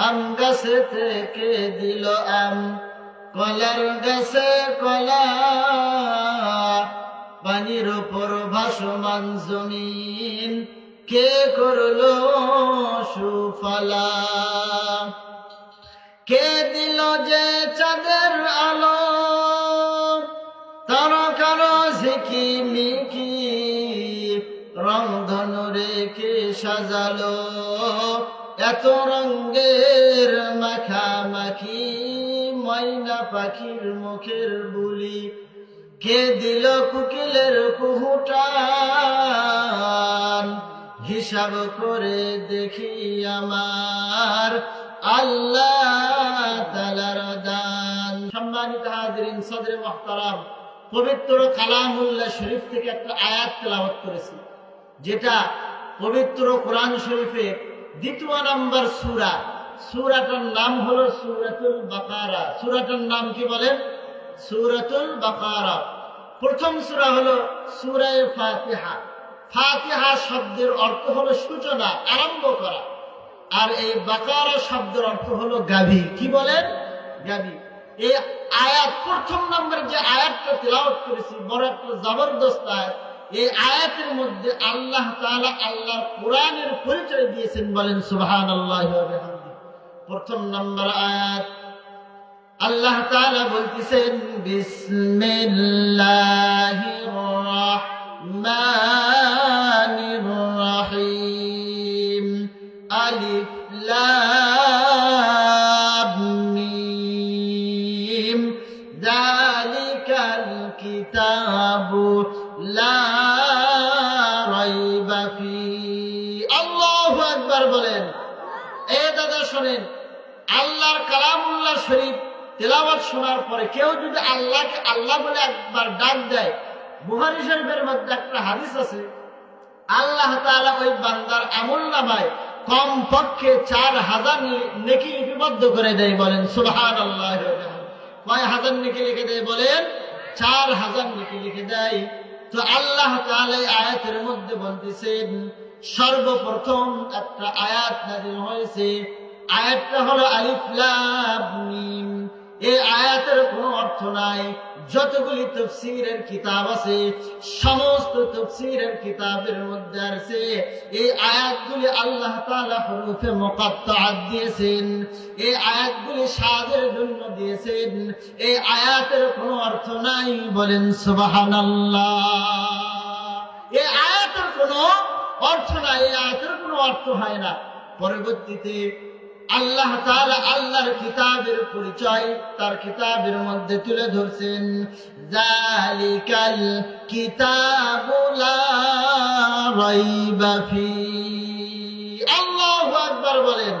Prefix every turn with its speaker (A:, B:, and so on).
A: আম গাছে থেকে দিল আম, কলার গাছে কলা, পানির উপর ভাসমান জমিন কে করলো সুফলা। কে দিল যে চাঁদের আলো, তারকার ঝিকিমিকি, রং ধনু রেখে সাজালো এত রঙের মাখামাখি, ময়না পাখির মুখের বুলি। কে দিল কোকিলের কুহুটান, হিসাব করে দেখি আমার আল্লাহ তাআলার দান। সম্মানিত হাজিরিন, সদরে মুহতারাম, পবিত্র কালামুল্লাহ শরীফ থেকে একটা আয়াত তেলাওয়াত করেছি, যেটা পবিত্র কোরআন শরীফের 2 নম্বর সূরা। সূরাটার নাম হলো সূরাতুল বাকারা। সূরাটার নাম কি বলেন? সূরাতুল বাকারা। প্রথম সূরা হলো সূরা ফাতিহা। ফাতিহা শব্দের অর্থ হলো সূচনা, আরম্ভ করা। আর এই বাকারা শব্দের অর্থ হলো গাভী। কি বলেন? গাভী। এই আয়াত, প্রথম নম্বরে যে আয়াতটা তেলাওয়াত করেছি, বড় একটা জবরদস্ত আয়াত। এই আয়াতের মধ্যে আল্লাহ তাআলা আল্লাহর কোরআনের পরিচয় দিয়েছেন। বলেন সুবহানাল্লাহি ওয়া বিহামদিহি। প্রথম নম্বর আয়াত আল্লাহ তাআলা বলতেছেন, বিসমিল্লাহির রাহমানির রাহিম, আলিফ লাম মিম, যালিকাল কিতাবু লা রাইবা ফীহি। আল্লাহু আকবার বলেন। এ দাদা শোনেন, আল্লাহর কালামুল্লাহ শরীফ তেলাওয়াত শোনার পরে কেউ যদি আল্লাহকে আল্লাহ বলে একবার ডাক দেয়, বুখারী শরীফের মধ্যে একটা হাদিস আছে, আল্লাহ তাআলা ওই বান্দার আমলনামায় কমপক্ষে 4000 নেকি লিপিবদ্ধ করে দেয়। বলেন সুবহানাল্লাহ। কয় হাজার নেকি লিখে দেয়? বলেন 4000 নেকি লিখে দেয়। তো আল্লাহ তাআলা এই আয়াতের মধ্যে বলতেছেন, সর্বপ্রথম একটা আয়াত নাযিল হয়েছে, আয়াতটা হলো আলিফ লাম মিম। এই আয়াতের কোনো অর্থ নাই। যতগুলি তাফসীরের কিতাব আছে, সমস্ত তাফসীরের কিতাবের মধ্যে আছে এই আয়াতগুলি আল্লাহ তাআলা হুরুফে মুকাত্তাআত দিয়েছেন। এই আয়াতগুলি সাজের জন্য দিয়েছেন। এই আয়াতের কোনো অর্থ নাই। বলেন সুবহানাল্লাহ। এই আয়াতের কোনো অর্থ নাই, এই আয়াতের কোনো অর্থ হয় না। পরবর্তীতে আল্লাহ তাআলা আল্লাহর কিতাবের পরিচয় তার কিতাবের মধ্যে তুলে ধরছেন, যালিকাল কিতাবু লা রাইবা ফীহি। আল্লাহু আকবার বলেন।